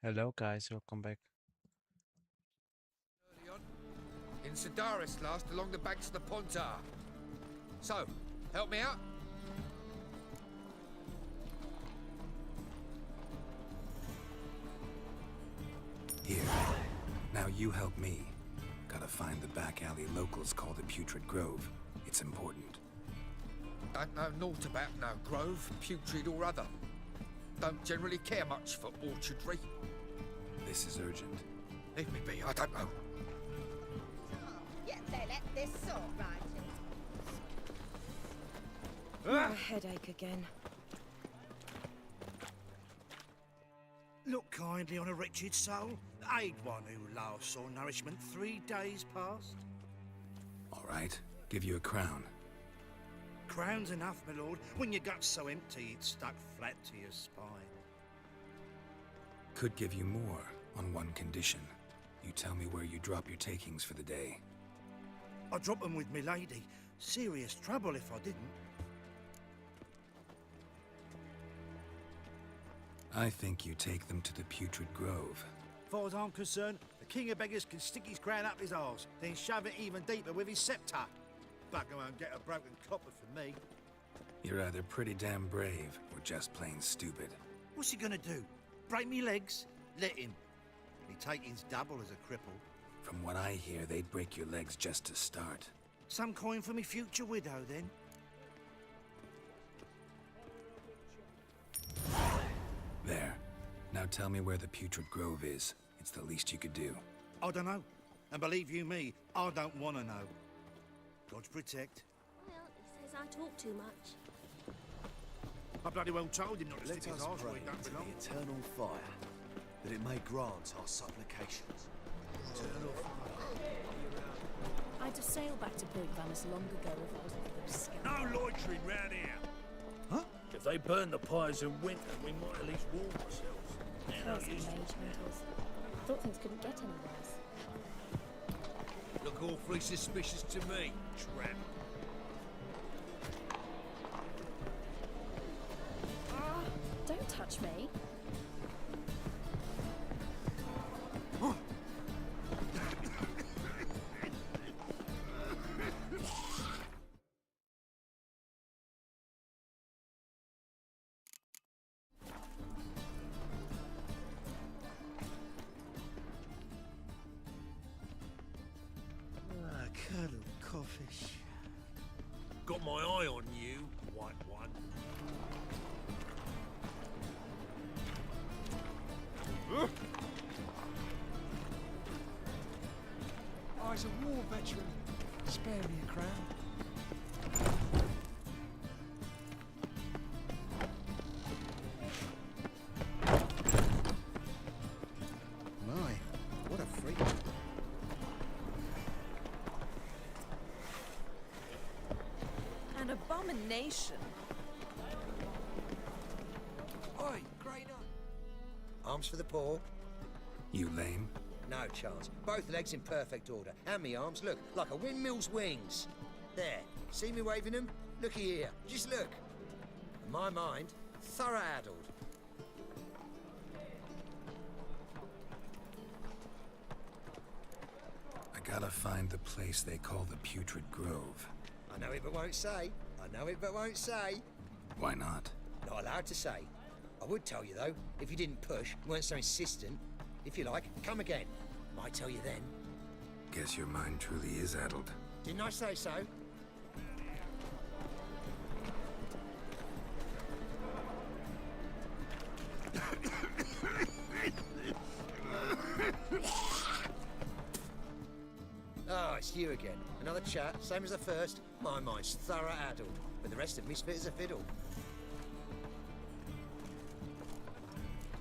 Hello guys, welcome back. Early on, in Sidaris last along the banks of the Pontar. So, help me out? Here. Now you help me. Gotta find the back alley locals call the Putrid Grove. It's important. Don't know naught about no grove, putrid or other. Don't generally care much for orchardry. This is urgent. Leave me be, I don't know. Yeah, they let this sort right in. A headache again. Look kindly on a wretched soul. Aid one who last saw nourishment 3 days past. All right, give you a crown. Crown's enough, my lord, when your gut's so empty it's stuck flat to your spine. Could give you more on one condition. You tell me where you drop your takings for the day. I'd drop them with me lady. Serious trouble if I didn't. I think you take them to the Putrid Grove. As far as I'm concerned, the king of beggars can stick his crown up his arse, then shove it even deeper with his sceptre. Bugger won't get a broken copper from me. You're either pretty damn brave or just plain stupid. What's he gonna do? Break me legs? Let him. Me taking's double as a cripple. From what I hear, they'd break your legs just to start. Some coin for me future widow, then. There. Now tell me where the Putrid Grove is. It's the least you could do. I don't know. And believe you me, I don't want to know. God's protect. Well, he says I talk too much. I bloody well told him not to Let stick his us arse where pray he don't to belong. the eternal fire, that it may grant our supplications. Eternal fire. I'd have sailed back to Brigvanus long ago if it wasn't for those scum. No loitering round here. If they burn the pyres in winter, we might at least warm ourselves. Cursed mage hunters. Thought things couldn't get any worse. Look awfully suspicious to me, tramp. Don't touch me. Colonel Coffish. Got my eye on you, white one. I's a war veteran. Spare me a crown. My, what a freak. An abomination. Oi, Great Arms for the poor? You lame? No chance. Both legs in perfect order. And me arms, look, like a windmill's wings. There. See me waving them? Looky here. Just look. And my mind, thorough addled. I gotta find the place they call the Putrid Grove. I know it but won't say. I know it but won't say. Why not? Not allowed to say. I would tell you though, if you didn't push, weren't so insistent. If you like, come again. Might tell you then. Guess your mind truly is addled. Didn't I say so? Oh, it's you again. Another chat, same as the first. My mind's thorough addled, but the rest of me's fit as a fiddle.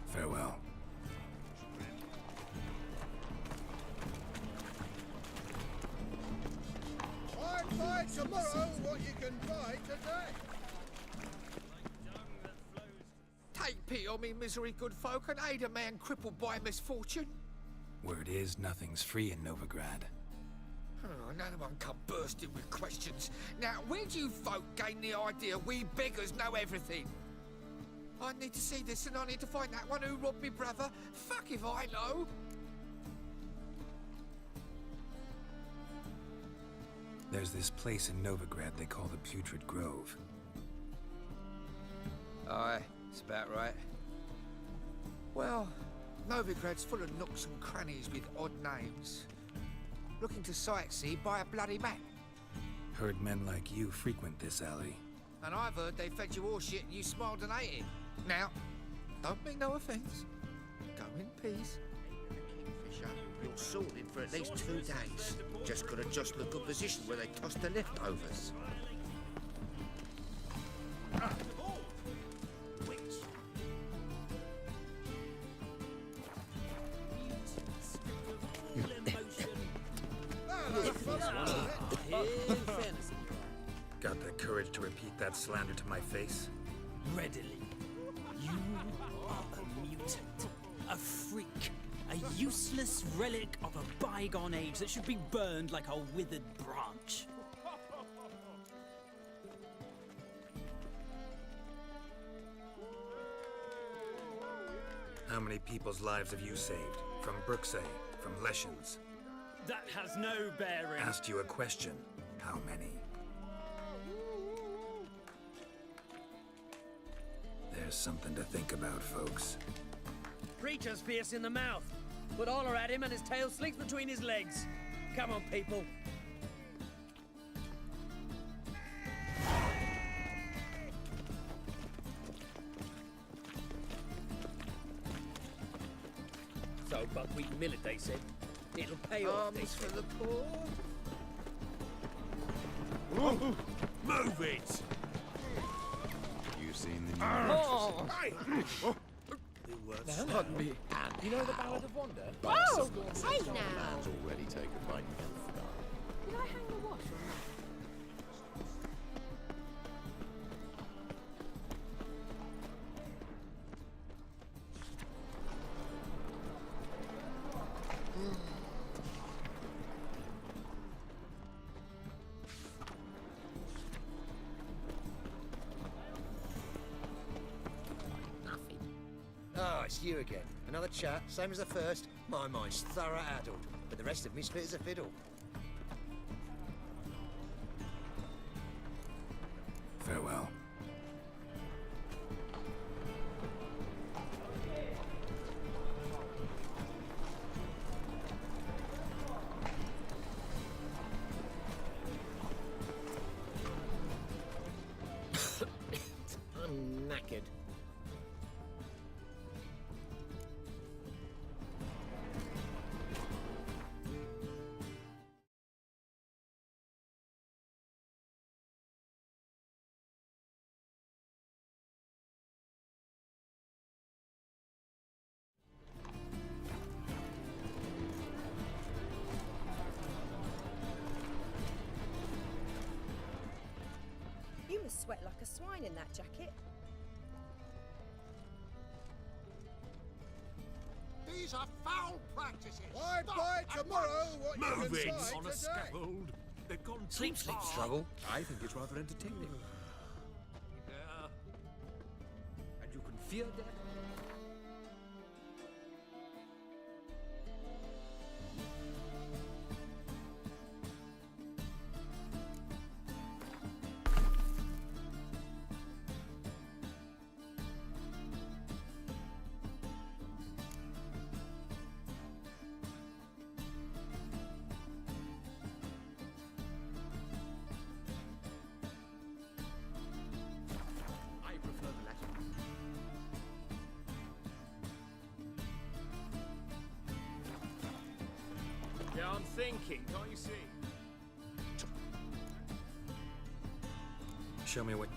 Farewell. Find tomorrow what you can buy today. Take pity on me, misery, good folk, and aid a man crippled by misfortune. Word is, nothing's free in Novigrad. Oh, no one come bursting with questions. Now, where do you folk gain the idea we beggars know everything? I need to see this and I need to find that one who robbed me brother. Fuck if I know. There's this place in Novigrad they call the Putrid Grove. Aye, it's about right. Well, Novigrad's full of nooks and crannies with odd names. Looking to sightsee, buy a bloody map. Heard men like you frequent this alley. And I've heard they fed you all shit and you smiled and ate it. Now, don't mean no offence. Go in peace. Kingfisher, you're sorted for at least 2 days. Just gotta jostle a good position where they toss the leftovers. Got the courage to repeat that slander to my face? Readily. You are a mutant, a freak, a useless relic of a bygone age that should be burned like a withered branch. How many people's lives have you saved? From Bruxay, from Leshens? That has no bearing. Asked you a question. How many? There's something to think about, folks. Preacher's fierce in the mouth. Put holler at him and his tail slinks between his legs. Come on, people. So, buckwheat millet, they said. It'll pay off, they Arms said. for the poor. Move it! You seen the new Oh! Pardon me. You know the Ballad of Wanda? Oh, hey now. man's already taken by Did I hang the wash or not? Ah, it's you again. Another chat, same as the first. My mind's thorough addled, but the rest of me split as a fiddle. Farewell. I'm knackered. You must sweat like a swine in that jacket. These are foul practices. Why buy tomorrow what you Move can it! buy On a today? scaffold. They've gone too Sleep, sleep, far. Trouble? I think it's rather entertaining. Yeah. And you can fear death. I prefer the latter. Yeah, I'm thinking, can't you see? Show me what...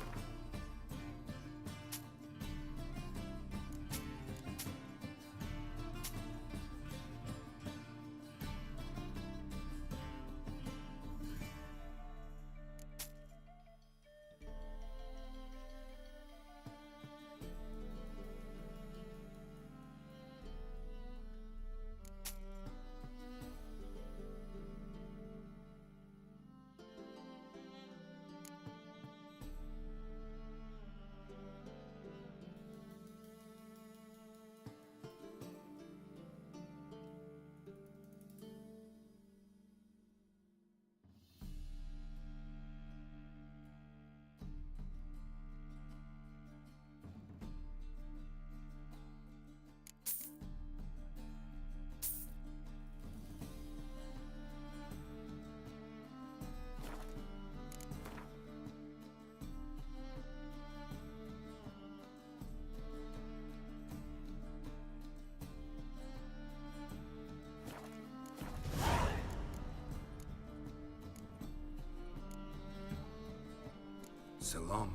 So long.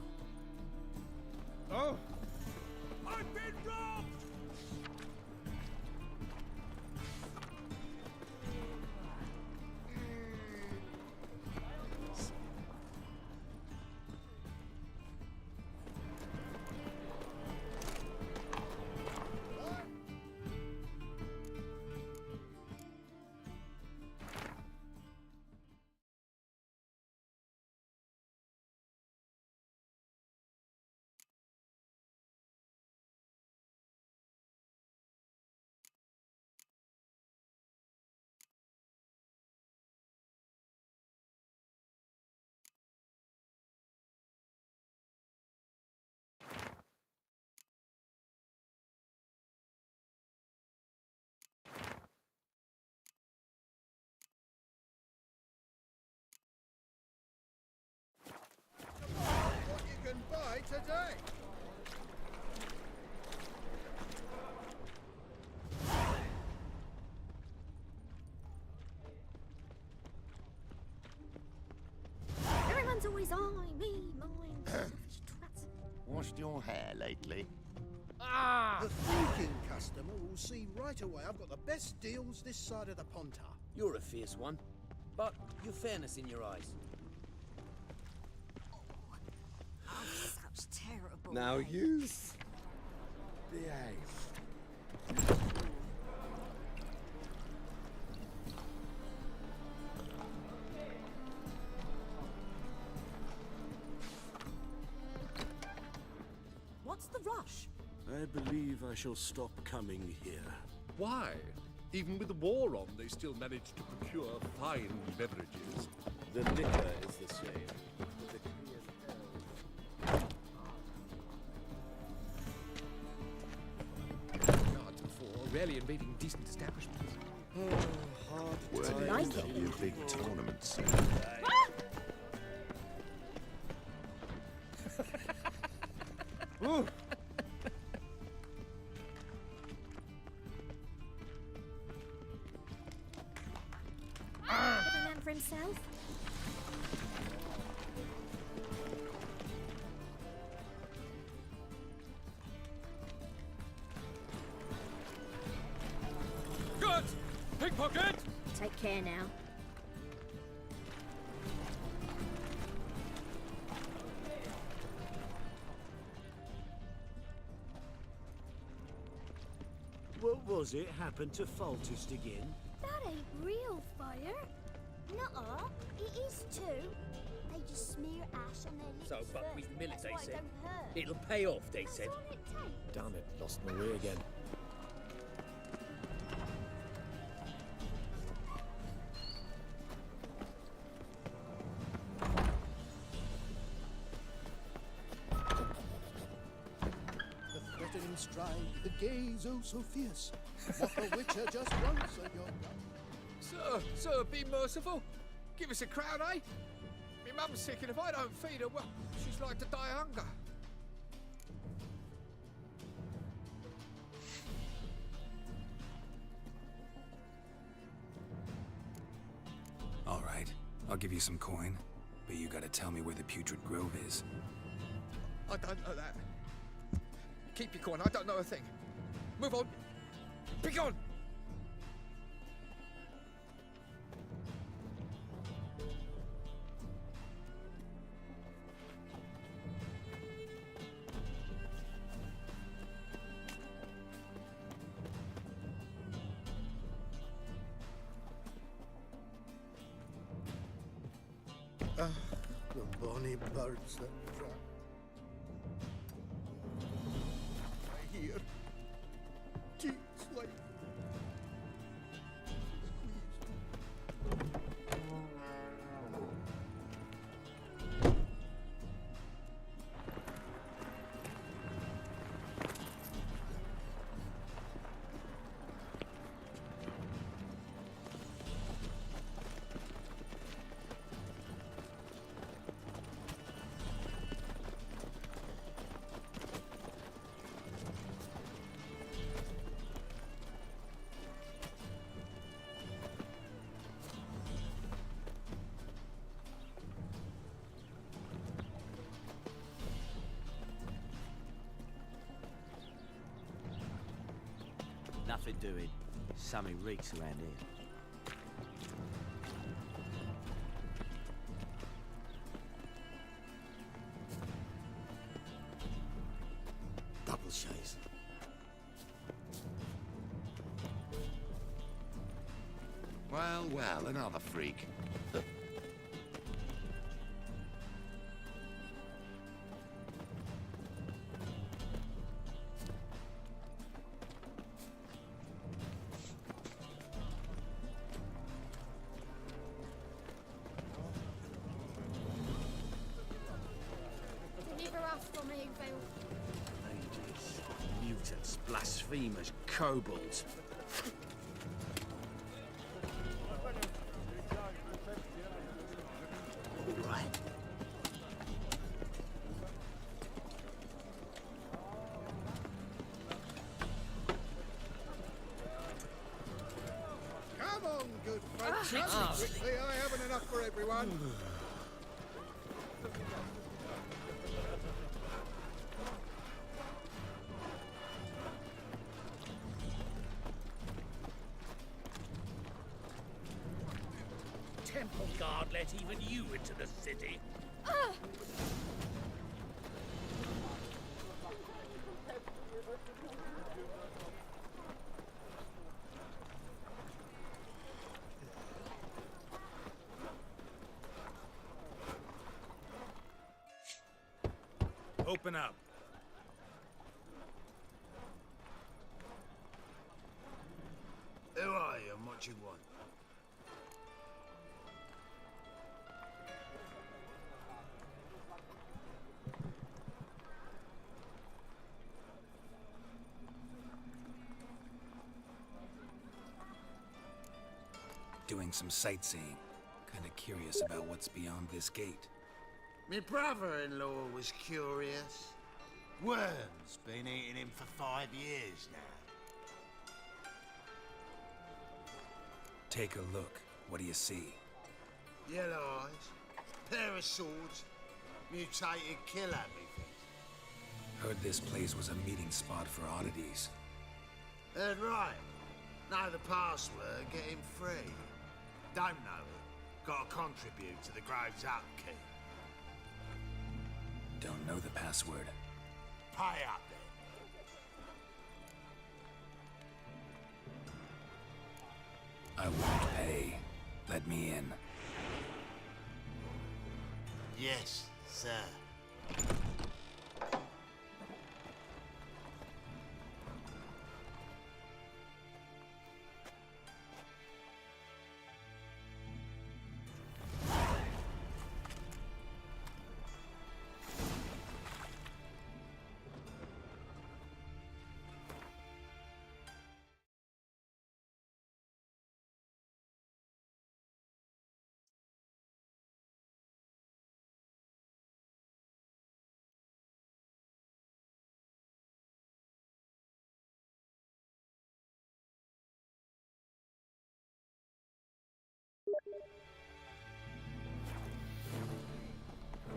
Oh! I've been robbed! What you can buy today? Everyone's always eyeing me, mine, selfish twats. Washed your hair lately? The thinking customer will see right away I've got the best deals this side of the Pontar. You're a fierce one, but you've fairness in your eyes. Oh, such terrible. Now names. you behave. What's the rush? I believe I shall stop coming here. Why? Even with the war on, they still manage to procure fine beverages. The liquor is the same, but the clientele... Not for rarely invading decent establishments. Word Do you like is it? there'll be a big tournament soon. Ooh. Every man for himself. Good! Pickpocket! Take care now. What was it happened to Faltist again? That ain't real fire. Nuh-uh, it is too. They just smear ash on their lips So buckwheat first, millet, that's they why it said. don't hurt. It'll pay off, they That's said. all it takes. Damn it, lost my way again. The threatening stride, the gaze oh so fierce. What the witcher just wants of your Sir, be merciful. Give us a crown, eh? My mum's sick, and if I don't feed her, well, she's like to die of hunger. All right, I'll give you some coin, but you gotta tell me where the Putrid Grove is. I don't know that. Keep your coin, I don't know a thing. Move on. Be gone! The bonny birds that fly. I hear teeth like squeezed. Nothing doing. Something reeks around here. Double chase. Well, well, another freak. Deliver us from Evil. Mages, mutants, blasphemers, kobolds. All right. Come on, good folks. Run quickly. I haven't enough for everyone. Temple Guard let even you into the city. Open up. Who are you and what you want? Doing some sightseeing. Kinda curious about what's beyond this gate. My brother-in-law was curious. Worms been eating him for 5 years now. Take a look. What do you see? Yellow eyes, pair of swords, mutated killer, methinks. Heard this place was a meeting spot for oddities. Heard right. Know the password, get him free. Don't know it. Gotta contribute to the Grove's upkeep. Don't know the password. Pay up then. I won't pay. Let me in. Yes, sir.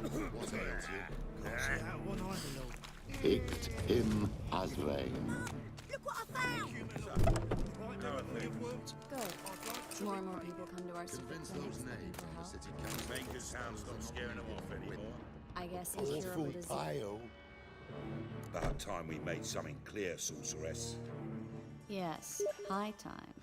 What ails you? Can't see out one either, Lord. Picked him as rain. Look what I found! Good. More and more people come to our secret Convince clinics those looking names for on the help. city council. Make his sound stop scaring them off anymore. I guess he's curable disease. pile. About time we made something clear, sorceress. Yes, high time.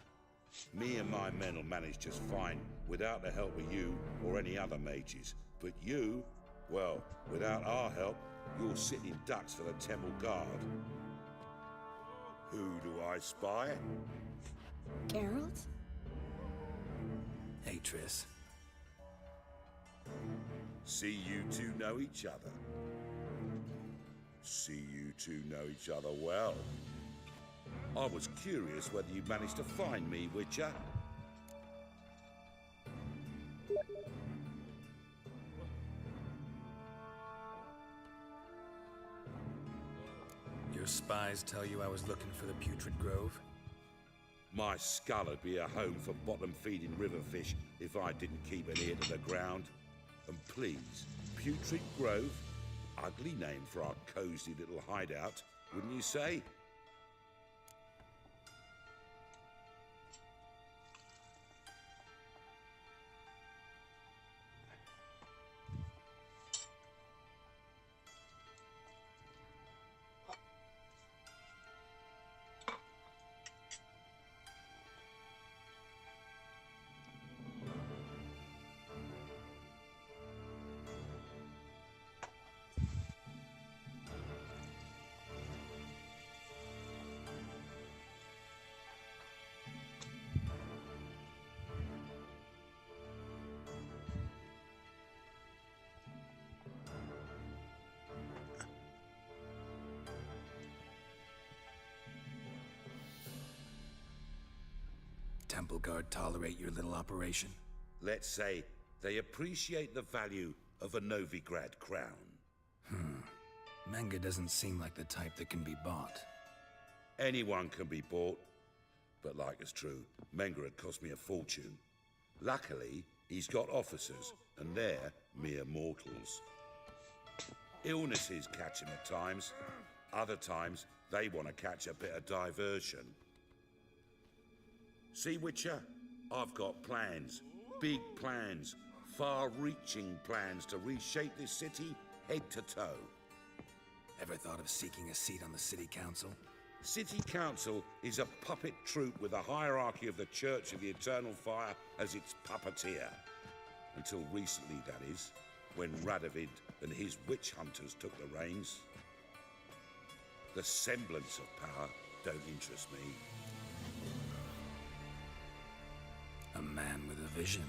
Me and my men will manage just fine without the help of you or any other mages. But you, well, without our help, you're sitting ducks for the Temple Guard. Who do I spy? Geralt? Hey, Triss. See you two know each other. See you two know each other well. I was curious whether you managed to find me, Witcher. Your spies tell you I was looking for the Putrid Grove? My skull'd be a home for bottom-feeding river fish if I didn't keep an ear to the ground. And please, Putrid Grove? Ugly name for our cozy little hideout, wouldn't you say? temple guard tolerate your little operation? Let's say they appreciate the value of a Novigrad crown. Menga doesn't seem like the type that can be bought. Anyone can be bought. But like it's true, Menga had cost me a fortune. Luckily, he's got officers, and they're mere mortals. Illnesses catch him at times. Other times, they want to catch a bit of diversion. See, Witcher? I've got plans. Big plans. Far-reaching plans to reshape this city head to toe. Ever thought of seeking a seat on the city council? City Council is a puppet troupe with a hierarchy of the Church of the Eternal Fire as its puppeteer. Until recently, that is, when Radovid and his witch hunters took the reins. The semblance of power don't interest me. A man with a vision.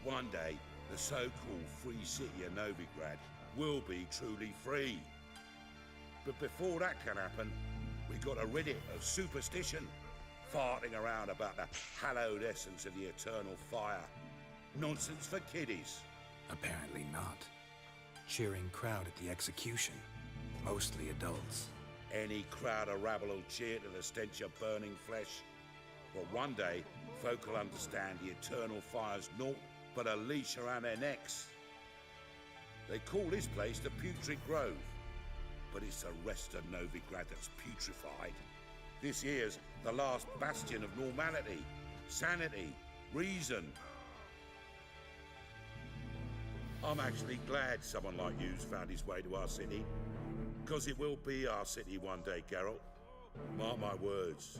One day, the so-called free city of Novigrad will be truly free. But before that can happen, we got to rid it of superstition, farting around about the hallowed essence of the eternal fire. Nonsense for kiddies. Apparently not. Cheering crowd at the execution. Mostly adults. Any crowd of rabble will cheer to the stench of burning flesh. But one day, folk will understand the eternal fire's naught but a leash around their necks. They call this place the Putrid Grove, but it's the rest of Novigrad that's putrefied. This here's the last bastion of normality, sanity, reason. I'm actually glad someone like you's found his way to our city, because it will be our city one day, Geralt. Mark my words.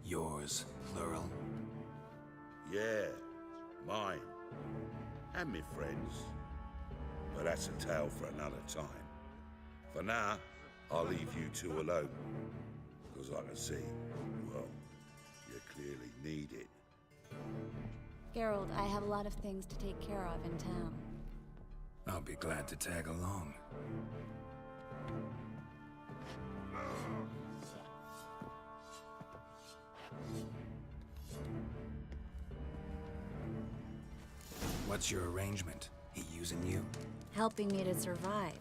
Yours, plural. Yeah, mine. And me friends. But that's a tale for another time. For now, I'll leave you two alone. Because I can see, well, you clearly need it. Geralt, I have a lot of things to take care of in town. I'll be glad to tag along. What's your arrangement? He using you? Helping me to survive,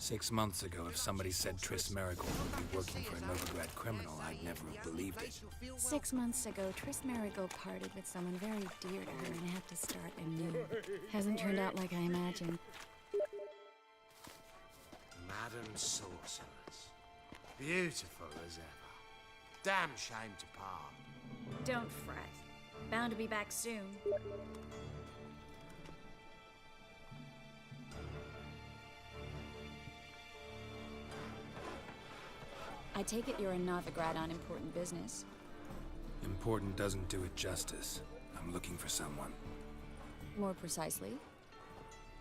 Six months ago, if somebody said Triss Merigold would be working for a Novigrad criminal, I'd never have believed it. 6 months ago, Triss Merigold parted with someone very dear to her and had to start anew. Hasn't turned out like I imagined. Madam Sorceress. Beautiful as ever. Damn shame to part. Don't fret. Bound to be back soon. I take it you're a Novigrad on important business. Important doesn't do it justice. I'm looking for someone. More precisely?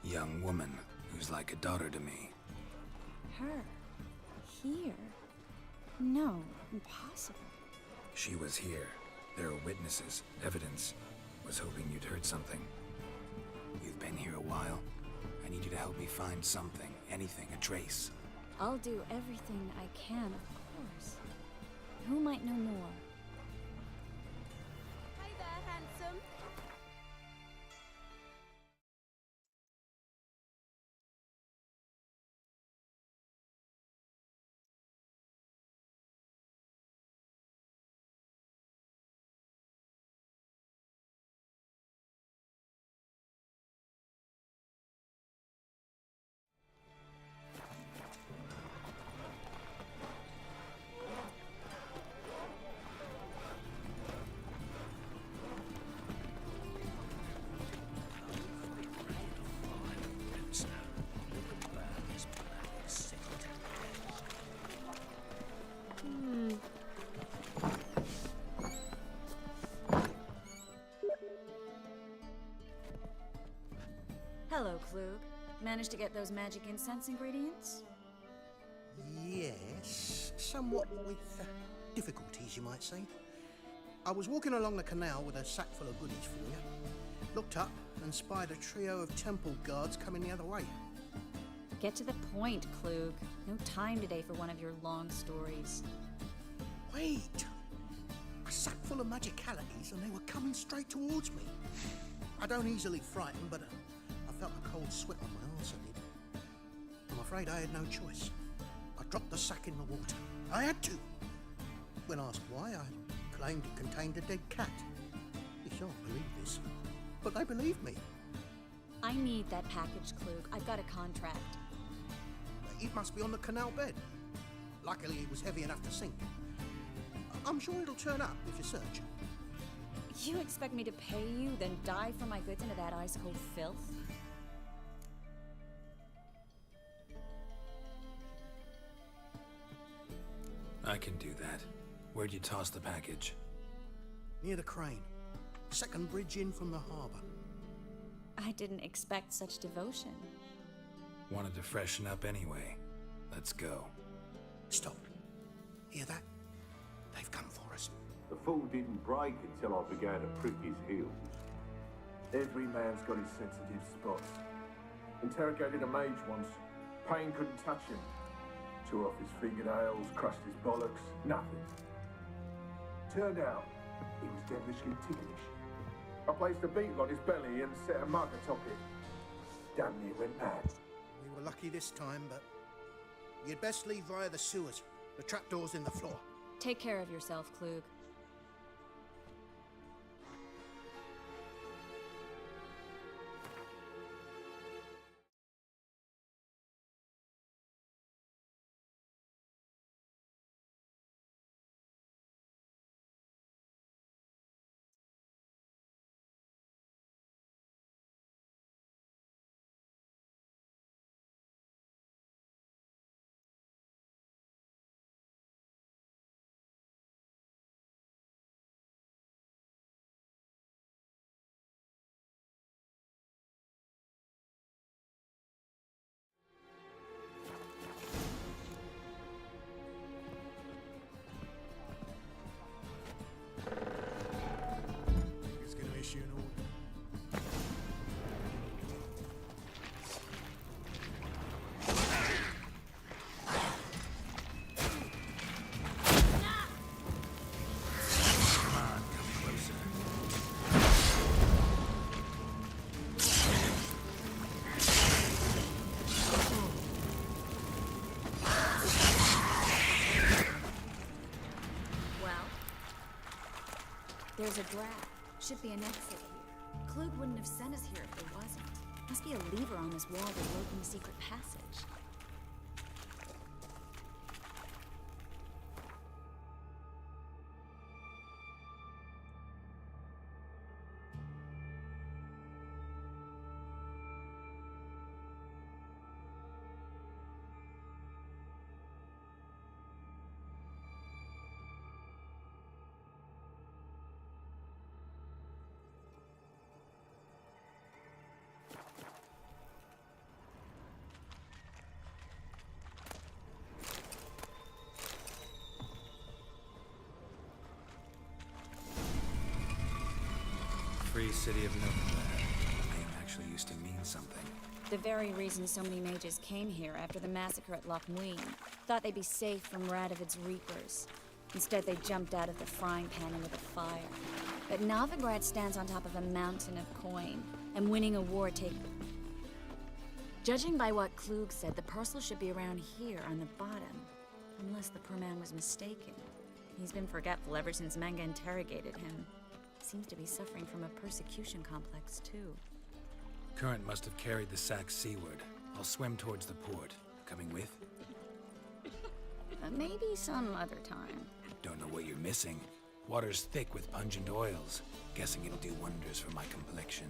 Young woman who's like a daughter to me. Her? Here? No, impossible. She was here. There are witnesses, evidence. Was hoping you'd heard something. You've been here a while. I need you to help me find something, anything, a trace. I'll do everything I can, of course. Who might know more? Hey there, handsome. Managed to get those magic incense ingredients? Yes, somewhat with difficulties, you might say. I was walking along the canal with a sack full of goodies for you. Looked up and spied a trio of temple guards coming the other way. Get to the point, Klug. No time today for one of your long stories. Wait! A sack full of magicalities and they were coming straight towards me. I don't easily frighten, but I felt a cold sweat on my arse, I did. I'm afraid I had no choice. I dropped the sack in the water. I had to. When asked why, I claimed it contained a dead cat. You shan't believe this, but they believed me. I need that package, Klug. I've got a contract. It must be on the canal bed. Luckily, it was heavy enough to sink. I'm sure it'll turn up if you search. You expect me to pay you, then dive for my goods into that ice-cold filth? I can do that. Where'd you toss the package? Near the crane. Second bridge in from the harbour. I didn't expect such devotion. Wanted to freshen up anyway. Let's go. Stop. Hear that? They've come for us. The fall didn't break until I began to prick his heels. Every man's got his sensitive spots. Interrogated a mage once. Pain couldn't touch him. Tore off his fingernails, crushed his bollocks, nothing. Turned out, he was devilishly ticklish. I placed a beetle on his belly and set a mug atop it. Damn near went mad. We were lucky this time, but you'd best leave via the sewers. The trapdoor's in the floor. Take care of yourself, Klug. There's a draft. Should be an exit here. Klug wouldn't have sent us here if there wasn't. Must be a lever on this wall that will open the secret passage. Free city of Nowhere. The name actually used to mean something. The very reason so many mages came here after the massacre at Loch Muin. Thought they'd be safe from Radovid's reapers. Instead, they jumped out of the frying pan into the fire. But Novigrad stands on top of a mountain of coin, and winning a war Judging by what Klug said, the parcel should be around here on the bottom. Unless the poor man was mistaken. He's been forgetful ever since Manga interrogated him. Seems to be suffering from a persecution complex, too. Current must have carried the sack seaward. I'll swim towards the port. Coming with? Maybe some other time. Don't know what you're missing. Water's thick with pungent oils. Guessing it'll do wonders for my complexion.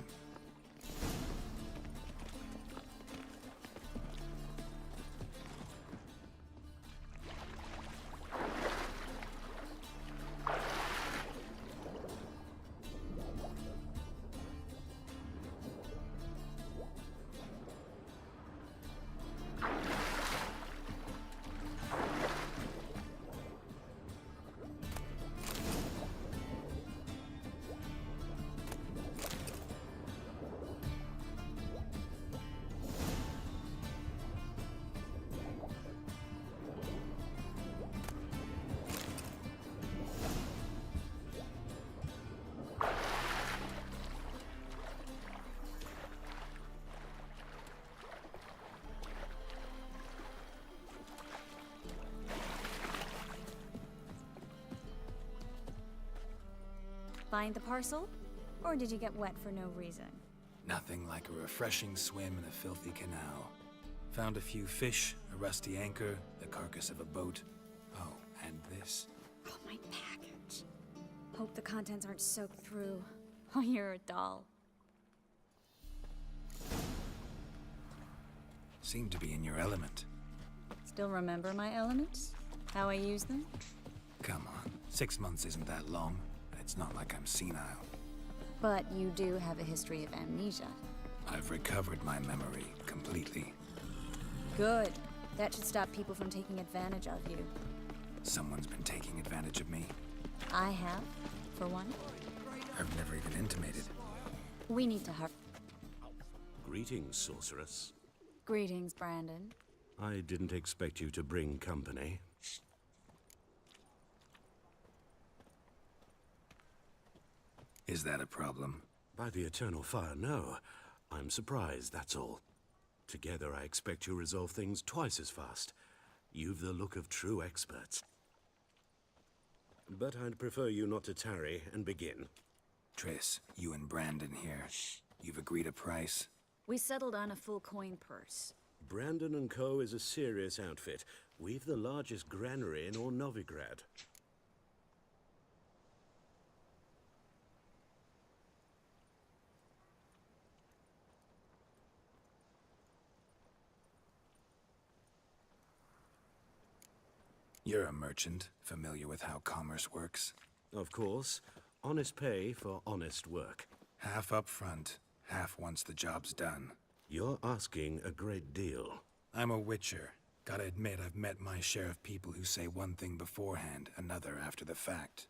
Find the parcel? Or did you get wet for no reason? Nothing like a refreshing swim in a filthy canal. Found a few fish, a rusty anchor, the carcass of a boat. Oh, and this. Oh, my package. Hope the contents aren't soaked through. Oh, you're a doll. Seem to be in your element. Still remember my elements? How I use them? Come on, 6 months isn't that long. It's not like I'm senile. But you do have a history of amnesia. I've recovered my memory completely. Good. That should stop people from taking advantage of you. Someone's been taking advantage of me. I have, for one. I've never even intimated. We need to hurry. Greetings, sorceress. Greetings, Brandon. I didn't expect you to bring company. Is that a problem? By the eternal fire, no. I'm surprised, that's all. Together, I expect you resolve things twice as fast. You've the look of true experts. But I'd prefer you not to tarry and begin. Triss, you and Brandon here. You've agreed a price? We settled on a full coin purse. Brandon & Co. is a serious outfit. We've the largest granary in all Novigrad. You're a merchant, familiar with how commerce works? Of course. Honest pay for honest work. Half up front, half once the job's done. You're asking a great deal. I'm a witcher. Gotta admit, I've met my share of people who say one thing beforehand, another after the fact.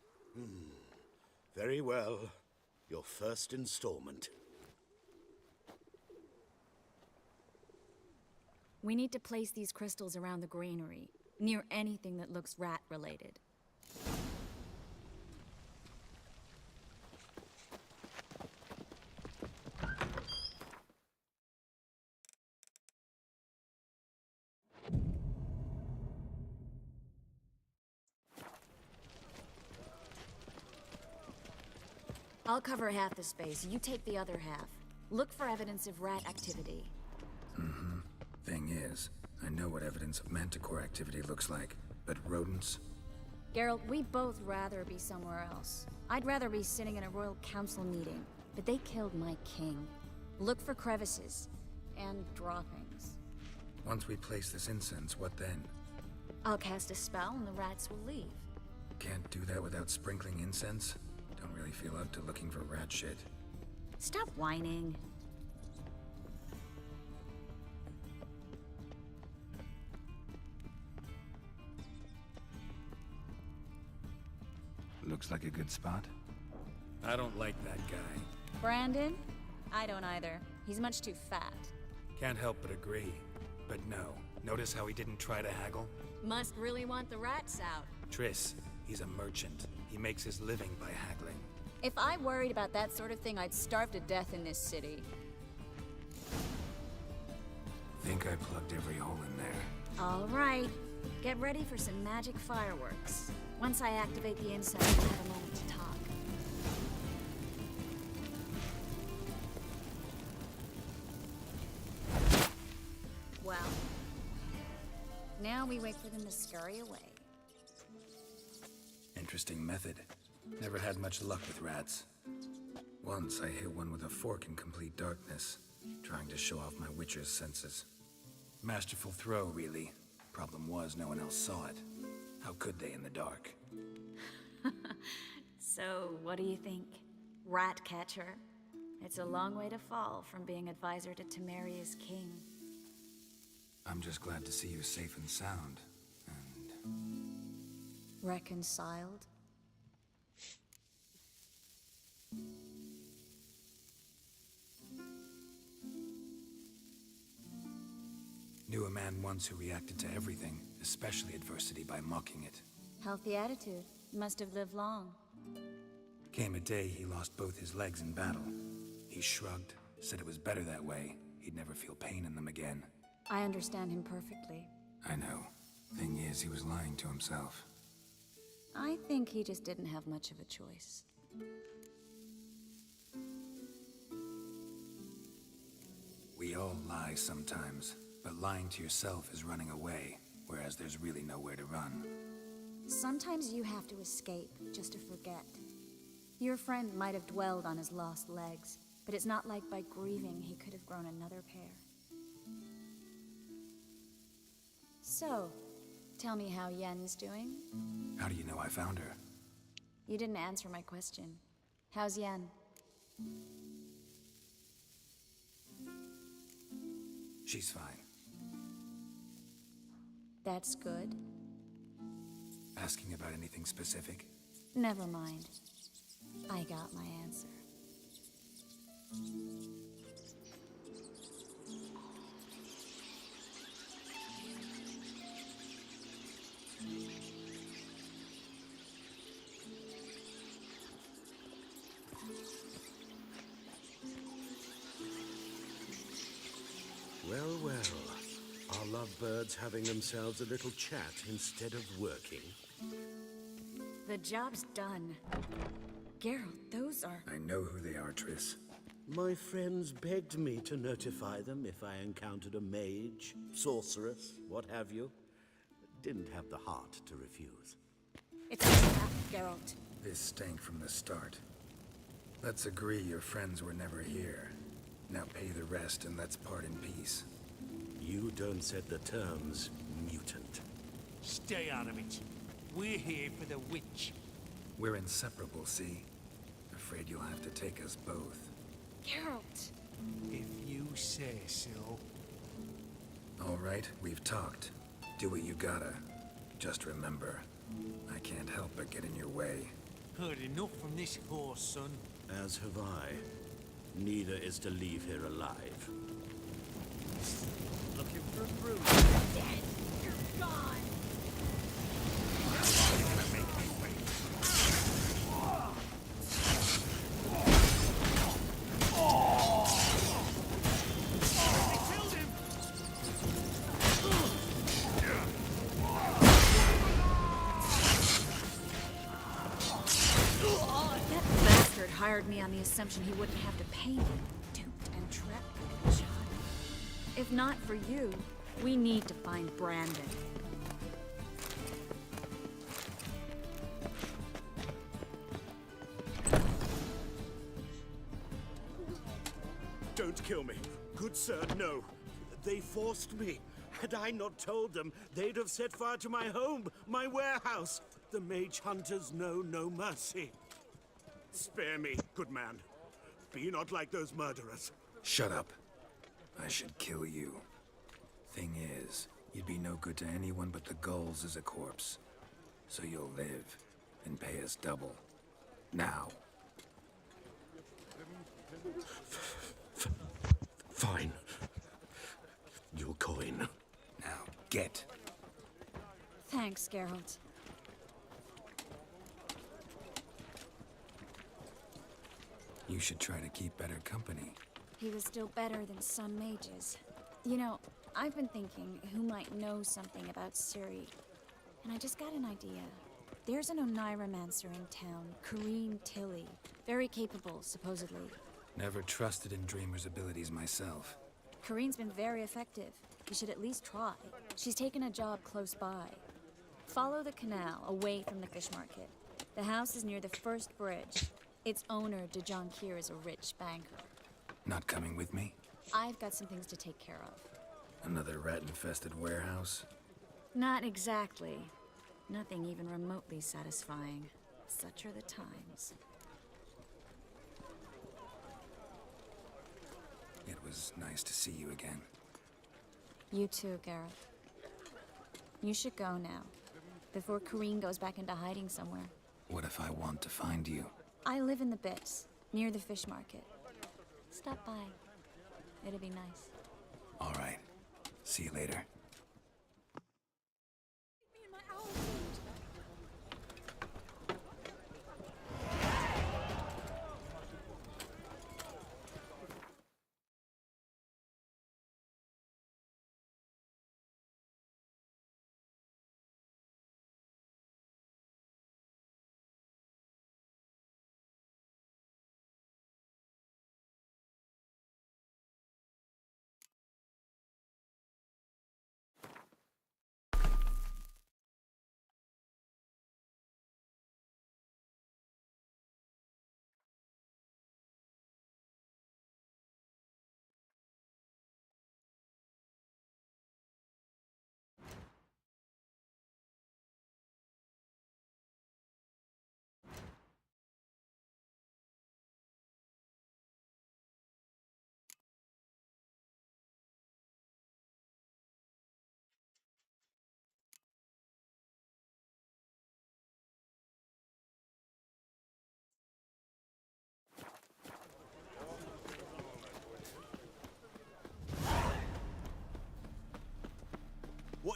Very well. Your first installment. We need to place these crystals around the granary, near anything that looks rat-related. I'll cover half the space, you take the other half. Look for evidence of rat activity. Thing is, I know what evidence of manticore activity looks like, but rodents? Geralt, we'd both rather be somewhere else. I'd rather be sitting in a royal council meeting, but they killed my king. Look for crevices and droppings. Once we place this incense, what then? I'll cast a spell and the rats will leave. Can't do that without sprinkling incense? Don't really feel up to looking for rat shit. Stop whining. Looks like a good spot. I don't like that guy. Brandon? I don't either. He's much too fat. Can't help but agree. But no, notice how he didn't try to haggle? Must really want the rats out. Triss, he's a merchant. He makes his living by haggling. If I worried about that sort of thing, I'd starve to death in this city. Think I plugged every hole in there. All right. Get ready for some magic fireworks. Once I activate the incense, we'll have a moment to talk. Well, now we wait for them to scurry away. Interesting method. Never had much luck with rats. Once I hit one with a fork in complete darkness, trying to show off my witcher's senses. Masterful throw, really. Problem was, no one else saw it. How could they in the dark? So, what do you think? Rat catcher? It's a long way to fall from being advisor to Temeria's king. I'm just glad to see you safe and sound. And... reconciled? Knew a man once who reacted to everything, especially adversity, by mocking it. Healthy attitude. Must have lived long. Came a day he lost both his legs in battle. He shrugged, said it was better that way. He'd never feel pain in them again. I understand him perfectly. I know. Thing is, he was lying to himself. I think he just didn't have much of a choice. We all lie sometimes, but lying to yourself is running away, whereas there's really nowhere to run. Sometimes you have to escape just to forget. Your friend might have dwelled on his lost legs, but it's not like by grieving he could have grown another pair. So, tell me how Yen's doing? How do you know I found her? You didn't answer my question. How's Yen? She's fine. That's good. Asking about anything specific? Never mind. I got my answer. Well, well. Are lovebirds having themselves a little chat instead of working? The job's done. Geralt, those are... I know who they are, Triss. My friends begged me to notify them if I encountered a mage, sorceress, what have you. Didn't have the heart to refuse. It's enough, Geralt. This stank from the start. Let's agree your friends were never here. Now pay the rest and let's part in peace. You don't set the terms, mutant. Stay out of it. We're here for the witch. We're inseparable, see? Afraid you'll have to take us both. Geralt! If you say so. All right, we've talked. Do what you gotta. Just remember, I can't help but get in your way. Heard enough from this horse, son. As have I. Neither is to leave here alive. Looking for a bruise. Dead! You're gone! Hired me on the assumption he wouldn't have to pay me. Duped and trapped like a child. If not for you, we need to find Brandon. Don't kill me. Good sir, no. They forced me. Had I not told them, they'd have set fire to my home, my warehouse. The mage hunters know no mercy. Spare me, good man. Be not like those murderers. Shut up. I should kill you. Thing is, you'd be no good to anyone but the gulls as a corpse. So you'll live and pay us double. Now. Fine. Your coin. Now, get. Thanks, Geralt. You should try to keep better company. He was still better than some mages. You know, I've been thinking who might know something about Ciri. And I just got an idea. There's an Oneiromancer in town, Corrine Tilly. Very capable, supposedly. Never trusted in Dreamer's abilities myself. Corrine's been very effective. You should at least try. She's taken a job close by. Follow the canal, away from the fish market. The house is near the first bridge. Its owner, Dejon Kier, is a rich banker. Not coming with me? I've got some things to take care of. Another rat-infested warehouse? Not exactly. Nothing even remotely satisfying. Such are the times. It was nice to see you again. You too, Gareth. You should go now, before Corrine goes back into hiding somewhere. What if I want to find you? I live in the Bits, near the fish market. Stop by. It'll be nice. All right. See you later.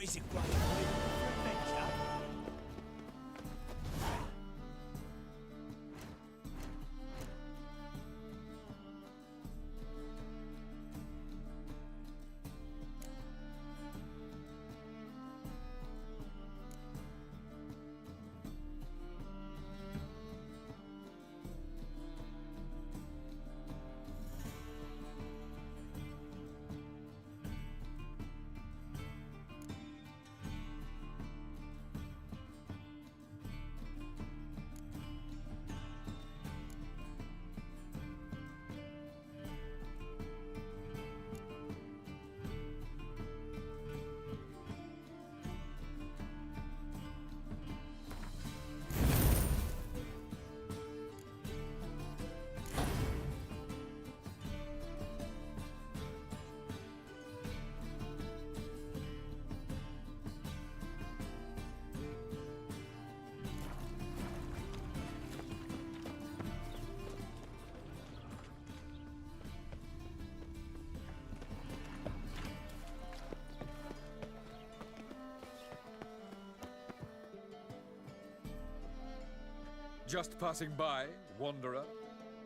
Is it right for adventure? Just passing by, wanderer?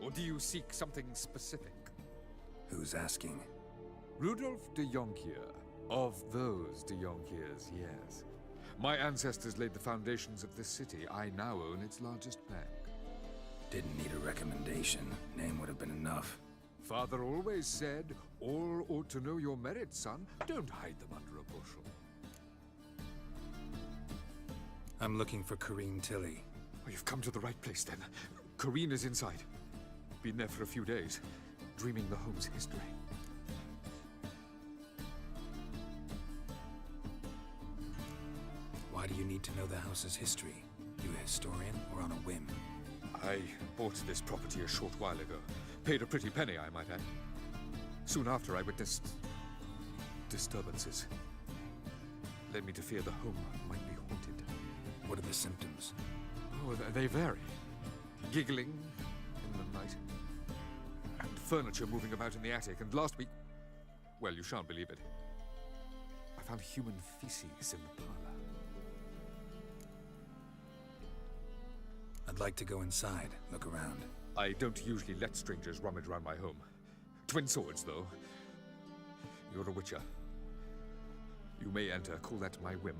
Or do you seek something specific? Who's asking? Rudolf de Jonkier. Of those de Jonkiers, yes. My ancestors laid the foundations of this city. I now own its largest bank. Didn't need a recommendation. Name would have been enough. Father always said, all ought to know your merits, son. Don't hide them under a bushel. I'm looking for Corrine Tilly. Oh, you've come to the right place, then. Corrine is inside. Been there for a few days, dreaming the home's history. Why do you need to know the house's history? You a historian or on a whim? I bought this property a short while ago. Paid a pretty penny, I might add. Soon after, I witnessed disturbances. Led me to fear the home might be haunted. What are the symptoms? Oh, they vary. Giggling in the night. And furniture moving about in the attic. And last week, well, you shan't believe it, I found human feces in the parlor. I'd like to go inside, look around. I don't usually let strangers rummage around my home. Twin swords, though. You're a witcher. You may enter, call that my whim.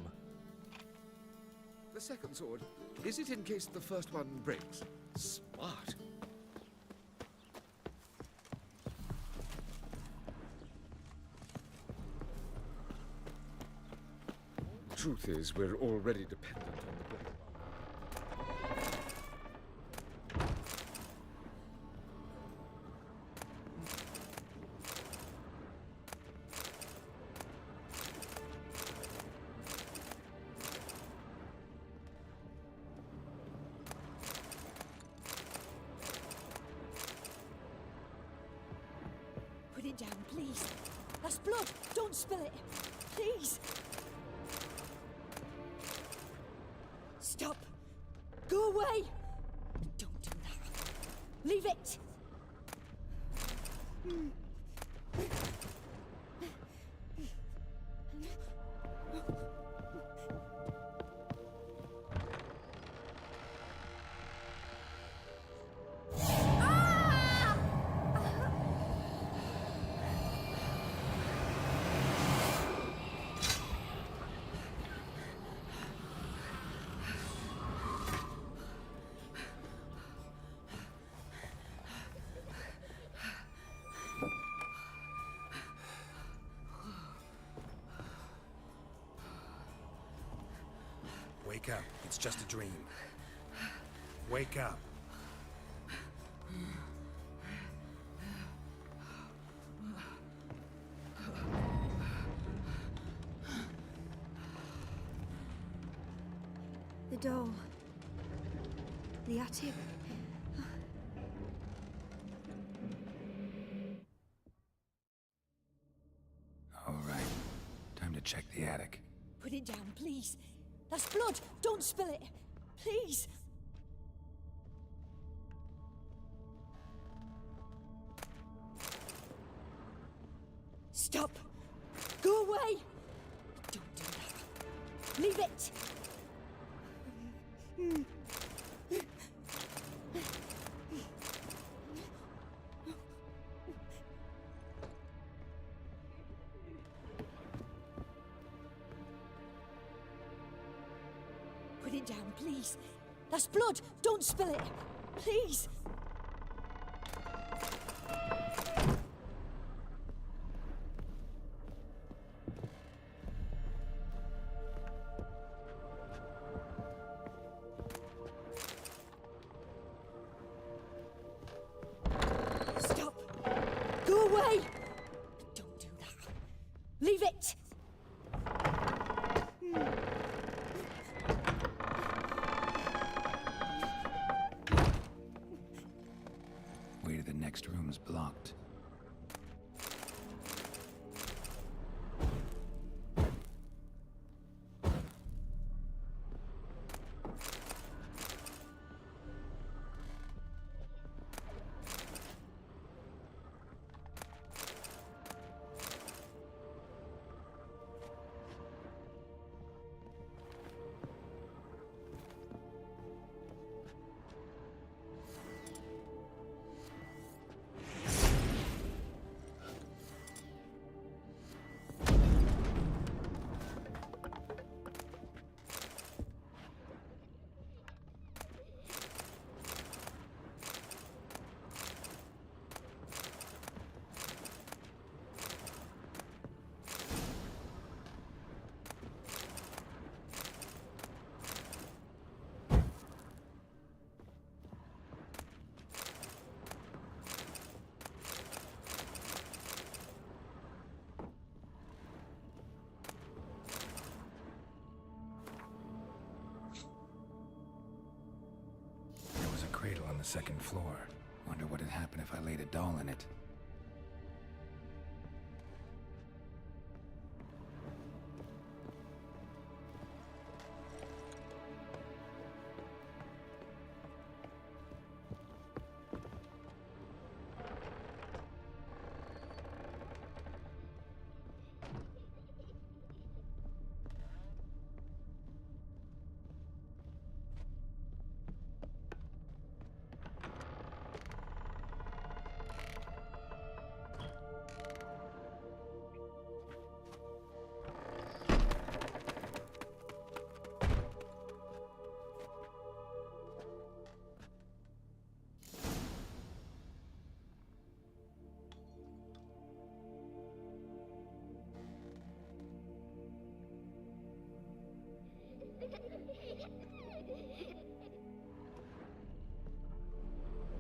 The second sword, is it in case the first one breaks? Smart. Truth is, we're already dependent on the blade. Put it down, please. That's blood. Don't spill it. Please. Stop. Go away. Don't do that. Leave it. Wake up. It's just a dream. Wake up. The doll. The attic. All right. Time to check the attic. Put it down, please. That's blood. Don't spill it. Please. Stop. Go away. Don't do that. Leave it! Put it down, please. That's blood. Don't spill it. Please. Stop. Go away. Don't do that. Leave it. Way to the next room's blocked. Cradle on the second floor. Wonder what would happen if I laid a doll in it.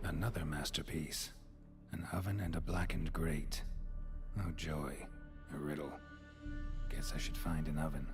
Another masterpiece. An oven and a blackened grate. Oh joy. A riddle. Guess I should find an oven.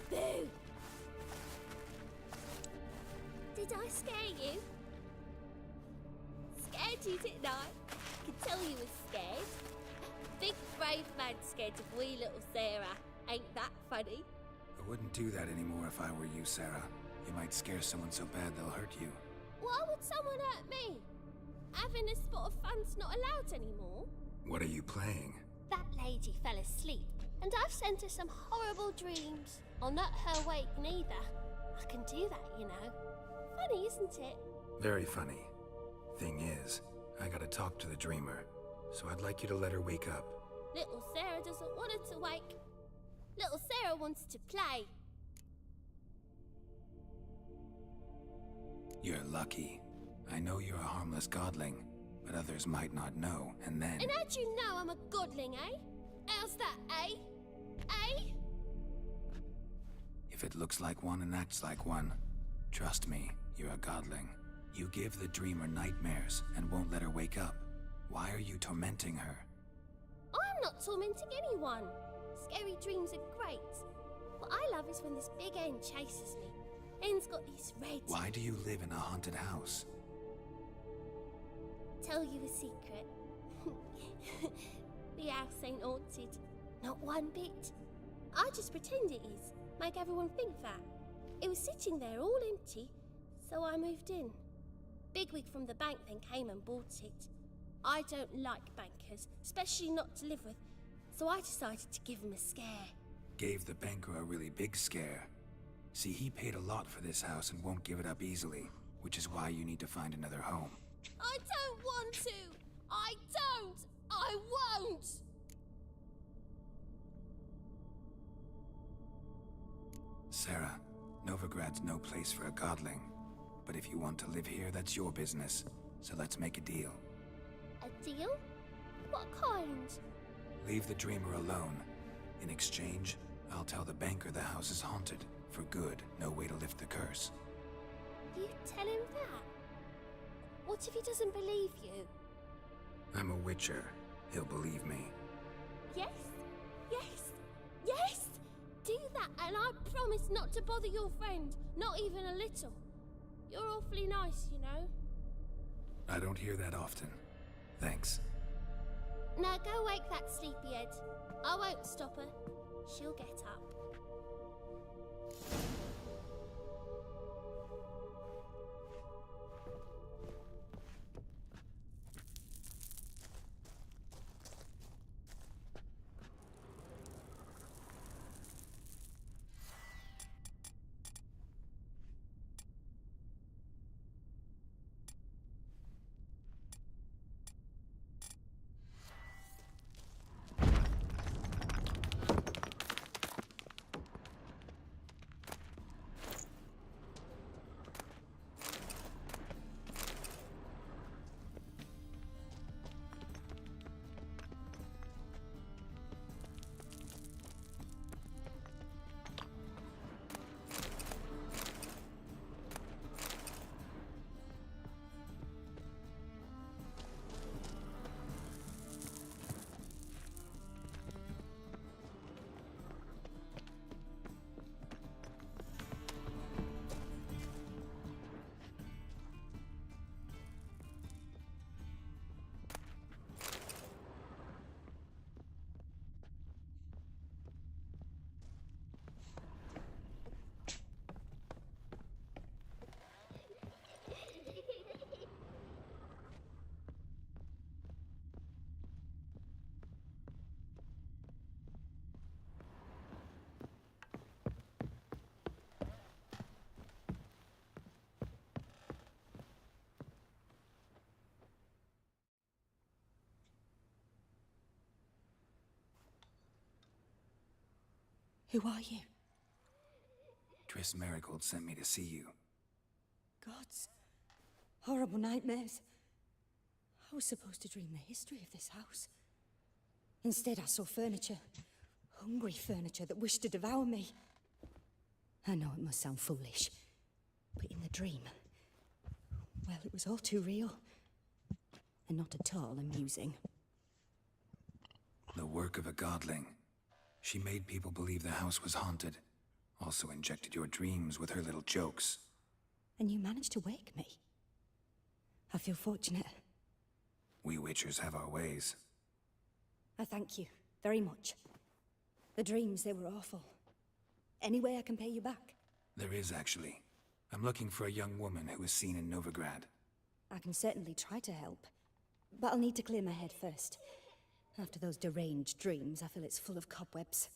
Boo! Did I scare you? Scared you, didn't I? I can tell you was scared. Big brave man scared of wee little Sarah. Ain't that funny? I wouldn't do that anymore if I were you, Sarah. You might scare someone so bad they'll hurt you. Why would someone hurt me? Having a spot of fun's not allowed anymore. What are you playing? That lady fell asleep, and I've sent her some horrible dreams. I'll not her wake neither. I can do that, you know. Funny, isn't it? Very funny. Thing is, I gotta talk to the dreamer, so I'd like you to let her wake up. Little Sarah doesn't want her to wake. Little Sarah wants to play. You're lucky. I know you're a harmless godling, but others might not know, and then... And how'd you know I'm a godling, eh? How's that, eh? Eh? If it looks like one and acts like one, trust me, you're a godling. You give the dreamer nightmares and won't let her wake up. Why are you tormenting her? I'm not tormenting anyone. Scary dreams are great. What I love is when this big end chases me. End's got these red... Why do you live in a haunted house? Tell you a secret. The house ain't haunted. Not one bit. I just pretend it is. Make everyone think that. It was sitting there all empty, so I moved in. Bigwig from the bank then came and bought it. I don't like bankers, especially not to live with, so I decided to give him a scare. Gave the banker a really big scare. See, he paid a lot for this house and won't give it up easily, which is why you need to find another home. I don't want to! I don't! I won't! Sarah, Novigrad's no place for a godling. But if you want to live here, that's your business. So let's make a deal. A deal? What kind? Leave the dreamer alone. In exchange, I'll tell the banker the house is haunted. For good, no way to lift the curse. You tell him that? What if he doesn't believe you? I'm a witcher. He'll believe me. Yes, yes, yes! Do that and I promise not to bother your friend, not even a little. You're awfully nice, you know. I don't hear that often. Thanks. Now go wake that sleepyhead. I won't stop her. She'll get up. Who are you? Triss Marigold sent me to see you. Gods. Horrible nightmares. I was supposed to dream the history of this house. Instead, I saw furniture. Hungry furniture that wished to devour me. I know it must sound foolish, but in the dream, well, it was all too real. And not at all amusing. The work of a godling. She made people believe the house was haunted. Also injected your dreams with her little jokes. And you managed to wake me. I feel fortunate. We witchers have our ways. I thank you very much. The dreams, they were awful. Any way I can pay you back? There is, actually. I'm looking for a young woman who was seen in Novigrad. I can certainly try to help. But I'll need to clear my head first. After those deranged dreams, I feel it's full of cobwebs.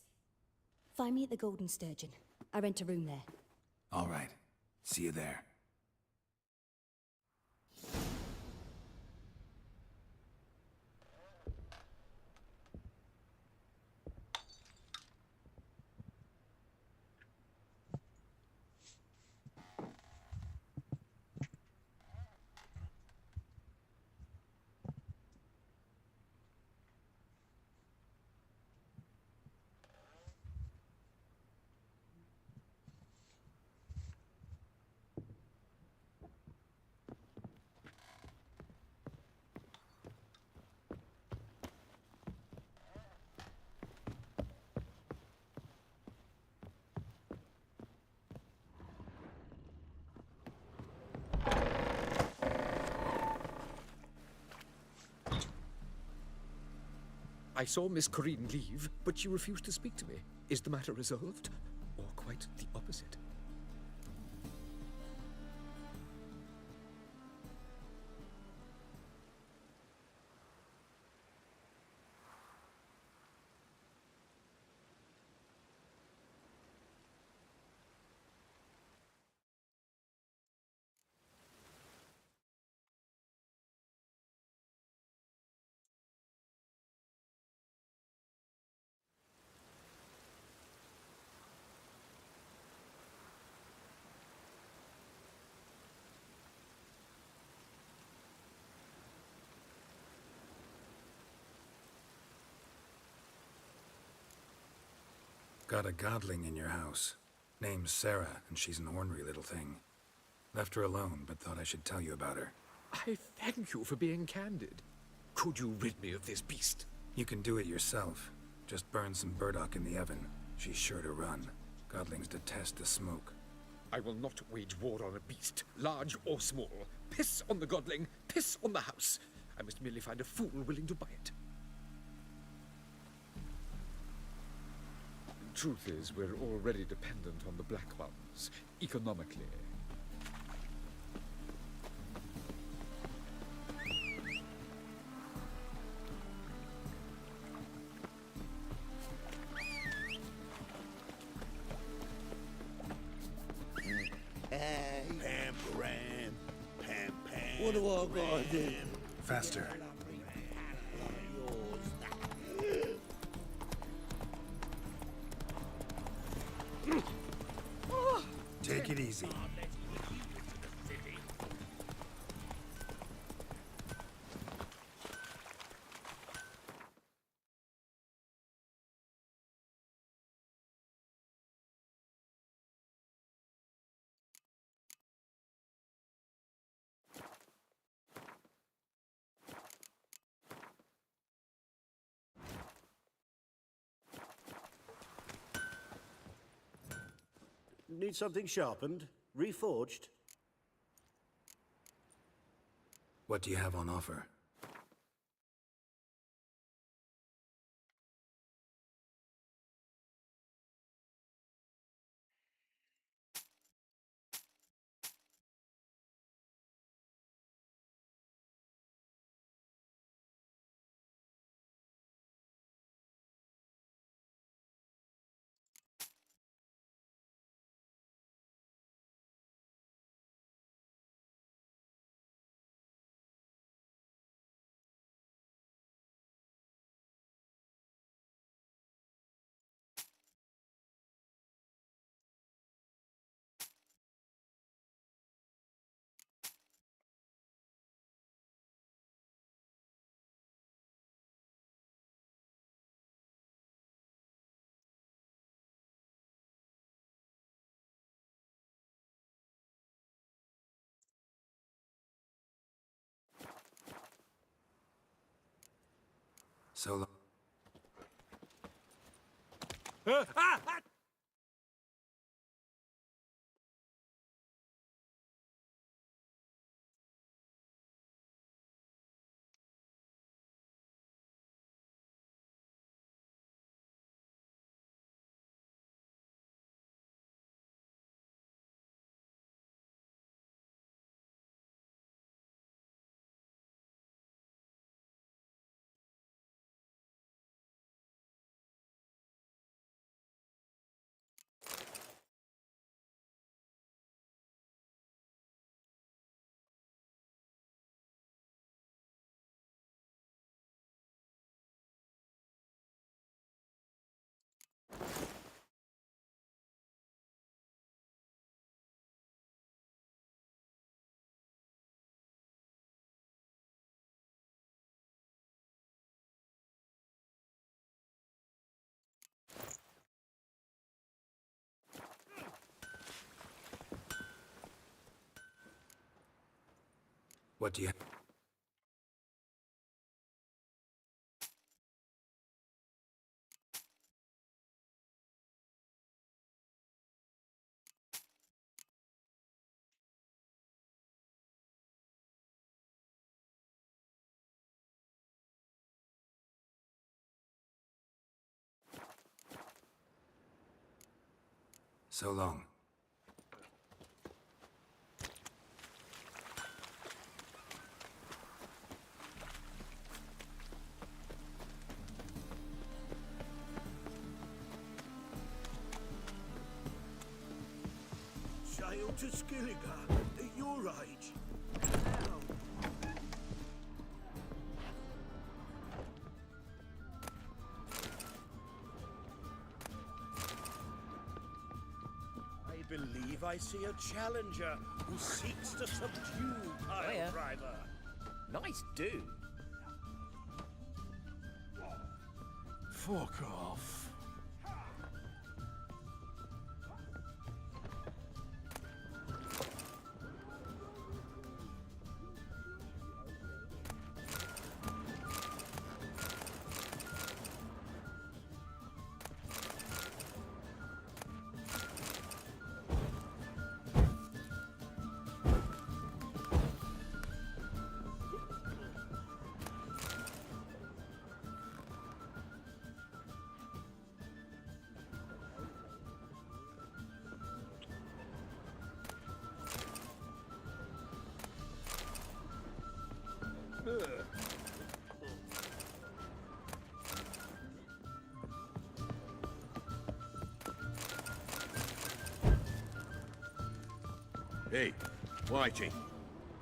Find me at the Golden Sturgeon. I rent a room there. All right. See you there. I saw Miss Corinne leave, but she refused to speak to me. Is the matter resolved? Or quite the opposite? Got a godling in your house. Name's Sarah, and she's an ornery little thing. Left her alone, but thought I should tell you about her. I thank you for being candid. Could you rid me of this beast? You can do it yourself. Just burn some burdock in the oven. She's sure to run. Godlings detest the smoke. I will not wage war on a beast, large or small. Piss on the godling, piss on the house. I must merely find a fool willing to buy it. Truth is, we're already dependent on the black ones, economically. Pam, Pam, Pam, Pam. What do I gotta do? Faster. Take it easy. Need something sharpened? Reforged? What do you have on offer? So long. What do you have? So long. Sail to Skilliga at your age. I believe I see a challenger who seeks to subdue Pile Driver. Nice dude. Fuck off. Hey, Whitey,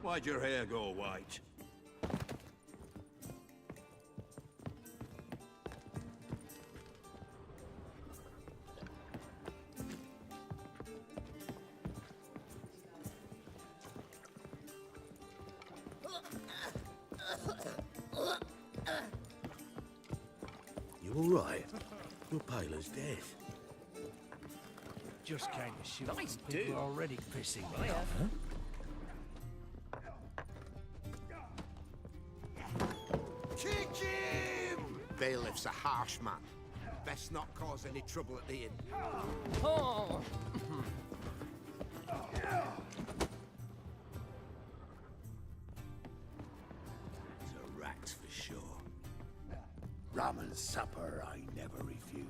why'd your hair go white? You all right? Your Paler's dead. Just came to shoot. Nice People dude. are already pissing me Hiya. off, huh? Kick him! Bailiff's a harsh man. Best not cause any trouble at the inn. Oh. He's a rat for sure. Rum and supper I never refuse.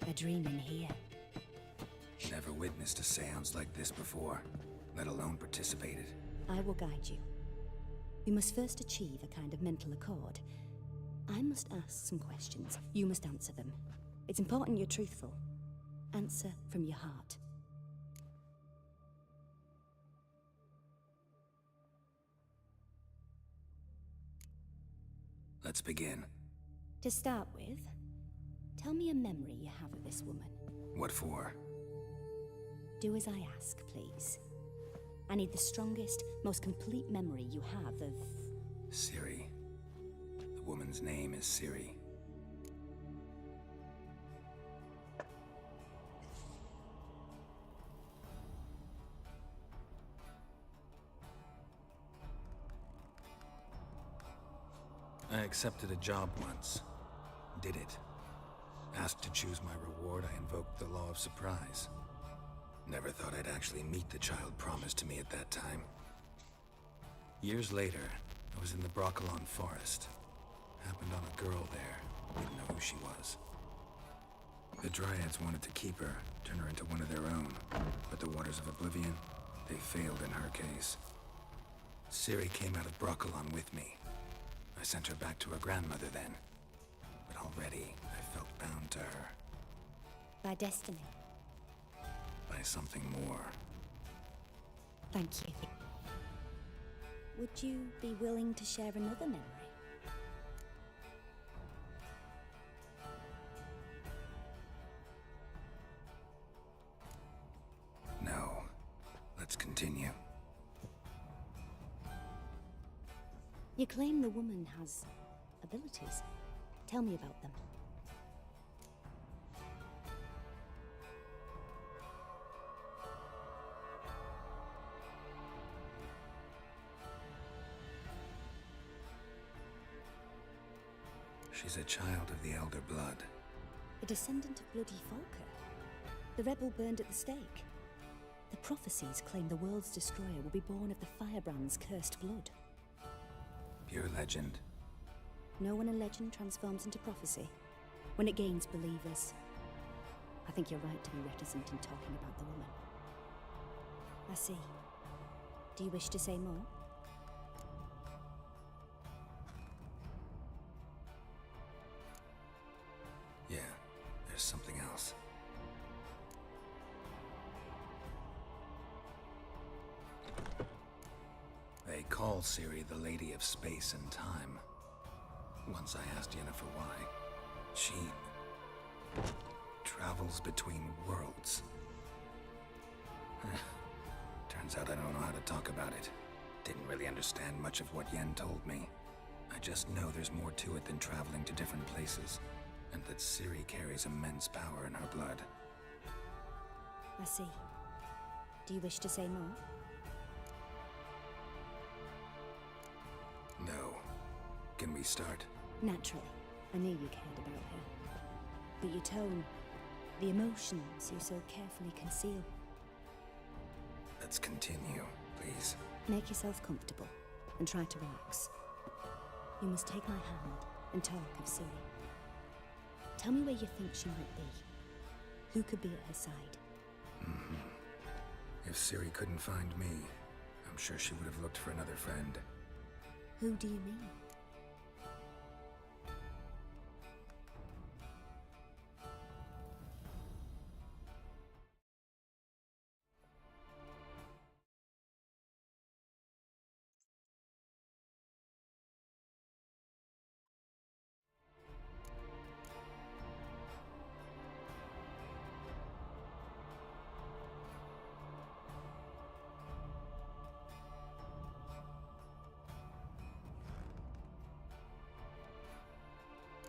A dream in here. Never witnessed a seance like this before, let alone participated. I will guide you. We must first achieve a kind of mental accord. I must ask some questions. You must answer them. It's important you're truthful. Answer from your heart. Let's begin. To start with, tell me a memory you have of this woman. What for? Do as I ask, please. I need the strongest, most complete memory you have of... Ciri. The woman's name is Ciri. I accepted a job once. Did it. Asked to choose my reward, I invoked the law of surprise. Never thought I'd actually meet the child promised to me at that time. Years later, I was in the Broccolon forest. Happened on a girl there. Didn't know who she was. The Dryads wanted to keep her, turn her into one of their own. But the Waters of Oblivion, they failed in her case. Ciri came out of Broccolon with me. I sent her back to her grandmother then. But already, I felt bound to her. By destiny. By something more. Thank you. Would you be willing to share another memory? No. Let's continue. You claim the woman has abilities. Tell me about them. She's a child of the Elder Blood. A descendant of bloody Falker. The rebel burned at the stake. The prophecies claim the world's destroyer will be born of the Firebrand's cursed blood. Pure legend. Know when a legend transforms into prophecy? When it gains believers. I think you're right to be reticent in talking about the woman. I see. Do you wish to say more? Yeah, there's something else. They call Ciri the Lady of Space and Time. Once I asked Yennefer why. She travels between worlds. Turns out I don't know how to talk about it. Didn't really understand much of what Yen told me. I just know there's more to it than traveling to different places, and that Ciri carries immense power in her blood. I see. Do you wish to say more? No. Can we start? Naturally. I knew you cared about her. But your tone, the emotions you so carefully conceal. Let's continue, please. Make yourself comfortable and try to relax. You must take my hand and talk of Ciri. Tell me where you think she might be. Who could be at her side? If Ciri couldn't find me, I'm sure she would have looked for another friend. Who do you mean?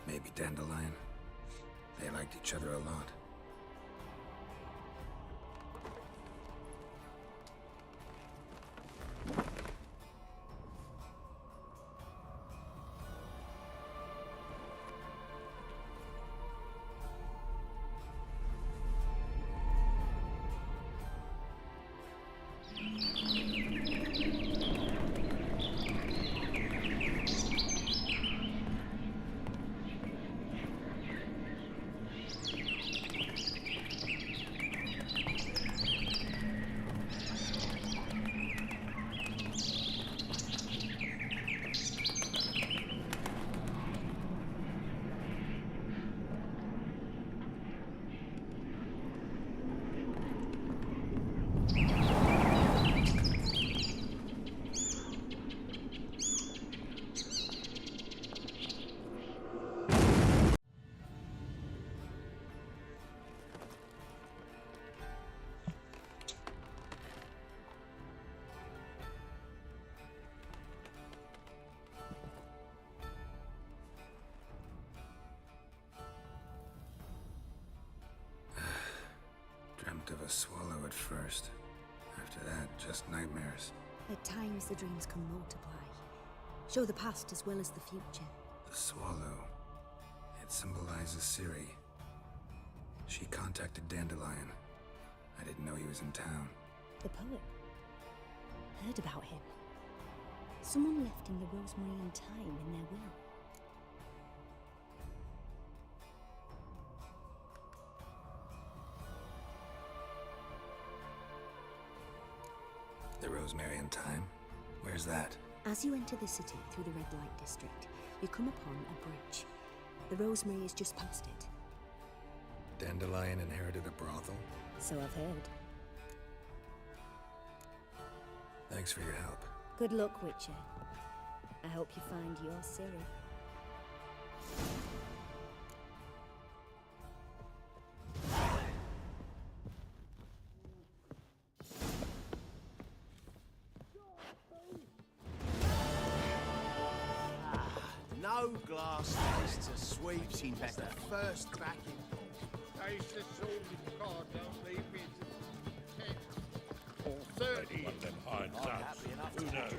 Maybe Dandelion. They liked each other a lot. Of a swallow at first. After that, just nightmares. At times the dreams can multiply. Show the past as well as the future. The swallow. It symbolizes Ciri. She contacted Dandelion. I didn't know he was in town. The poet. Heard about him. Someone left him the rosemary and thyme in their will. The rosemary and thyme? Where's that? As you enter the city through the red light district, you come upon a bridge. The rosemary is just past it. Dandelion inherited a brothel? So I've heard. Thanks for your help. Good luck, Witcher. I hope you find your Ciri. No glass taste to sweeps in back the first backing. Taste the salt in God, don't leave me to 10 or 30. One of them hind nuts. Who knows?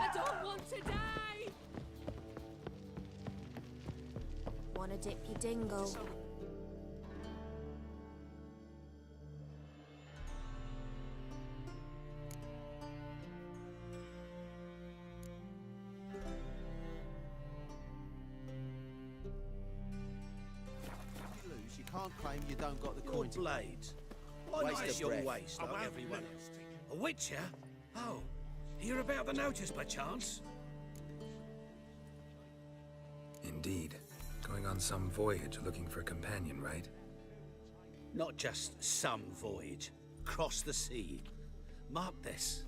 I don't want to die! Wanna dip your dingle? You can't claim you don't got the coin. Blades. Waste of breath. Waste like everyone else. A witcher? Oh, hear about the notice by chance? Indeed. Going on some voyage looking for a companion, right? Not just some voyage. Across the sea. Mark this.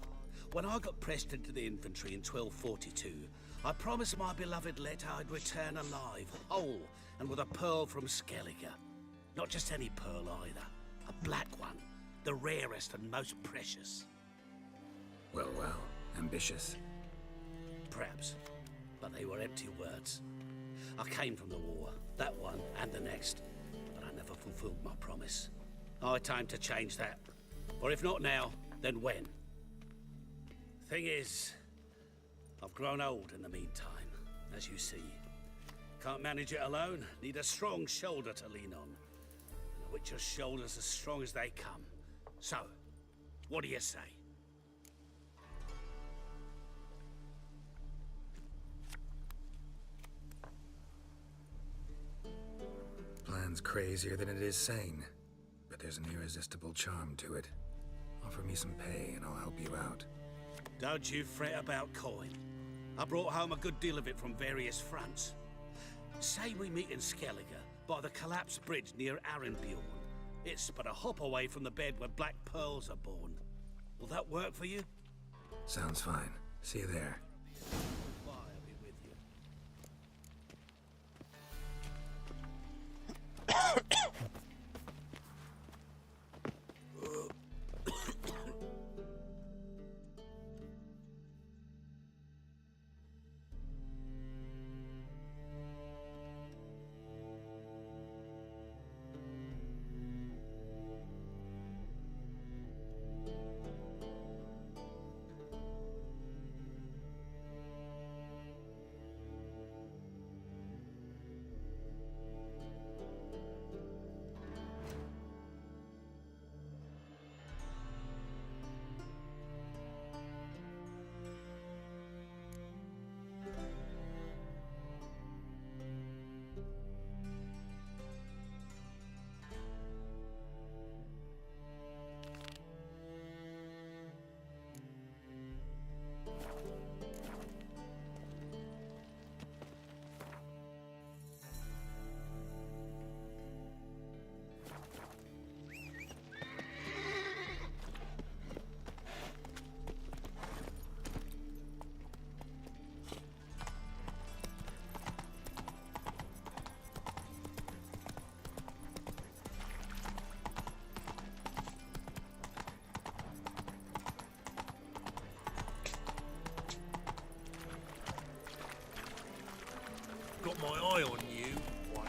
When I got pressed into the infantry in 1242, I promised my beloved Let I'd return alive, whole, and with a pearl from Skellige. Not just any pearl either. A black one. The rarest and most precious. Well, well. Ambitious. Perhaps. But they were empty words. I came from the war, that one and the next, but I never fulfilled my promise. I had time to change that. Or if not now, then when? Thing is, I've grown old in the meantime, as you see. Can't manage it alone, need a strong shoulder to lean on. And a witcher's shoulder's as strong as they come. So, what do you say? Plan's crazier than it is sane, but there's an irresistible charm to it. Offer me some pay and I'll help you out. Don't you fret about coin. I brought home a good deal of it from various fronts. Say we meet in Skellige, by the collapsed bridge near Arenbjorn. It's but a hop away from the bed where black pearls are born. Will that work for you? Sounds fine. See you there. Bye, I'll be with you. Got my eye on you, one.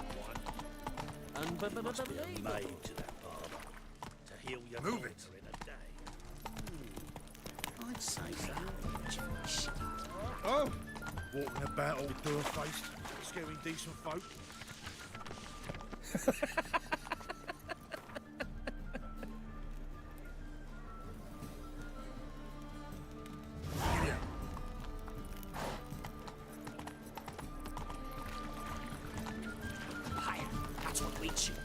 And must be a maid to that barber to heal your Move daughter in a day. I'd say so. Oh! Walking about all door-faced, scaring decent folk. That's what we shoot.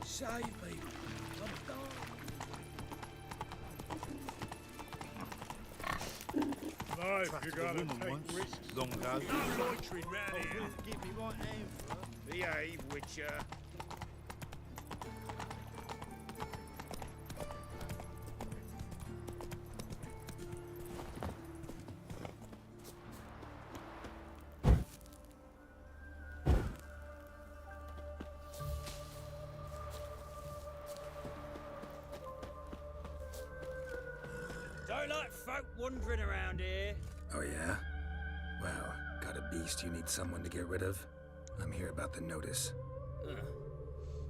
Save me. I'm dying. Aye, Trusted you a gotta woman take once, risks. long ago. No loitering round here. Give me right hand for her. Behave, Witcher. Don't like folk wandering around here. Oh, yeah? Well, got a beast you need someone to get rid of? I'm here about the notice.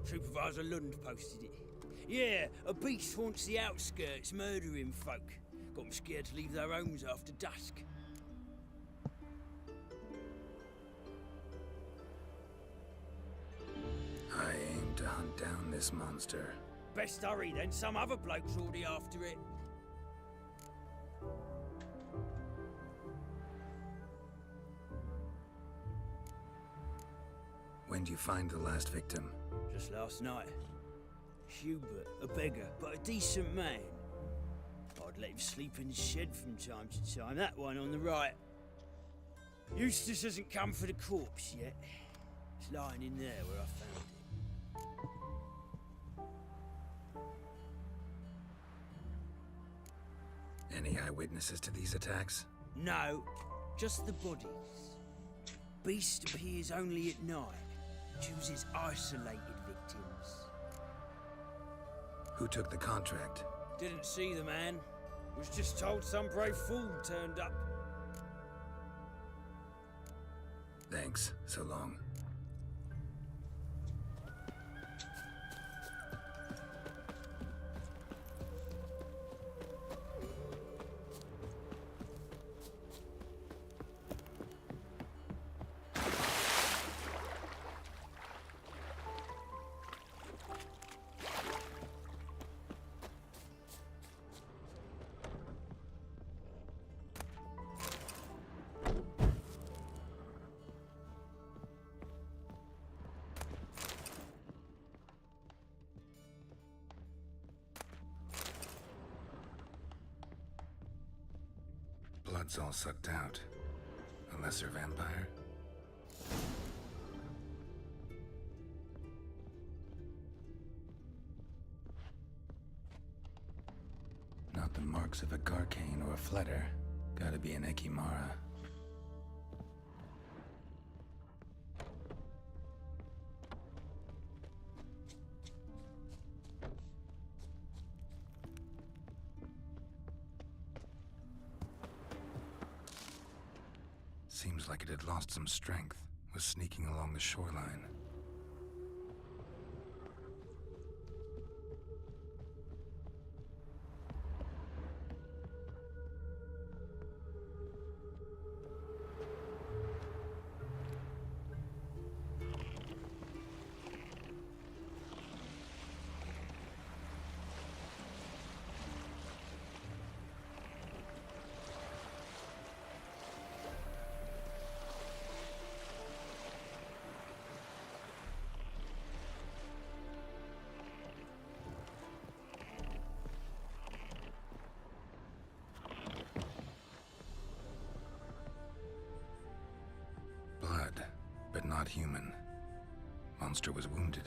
Supervisor Lund posted it. Yeah, a beast haunts the outskirts, murdering folk. Got them scared to leave their homes after dusk. I aim to hunt down this monster. Best hurry then, some other bloke's already after it. When do you find the last victim? Just last night. Hubert, a beggar, but a decent man. I'd let him sleep in the shed from time to time, that one on the right. Eustace hasn't come for the corpse yet. It's lying in there where I found it. Any eyewitnesses to these attacks? No, just the bodies. Beast appears only at night. Chooses isolated victims. Who took the contract? Didn't see the man. Was just told some brave fool turned up. Thanks. So long. Blood's all sucked out. A lesser vampire? Not the marks of a Garcane or a Fletter. Gotta be an Ekimara. Seems like it had lost some strength, was sneaking along the shoreline. But not human. Monster was wounded.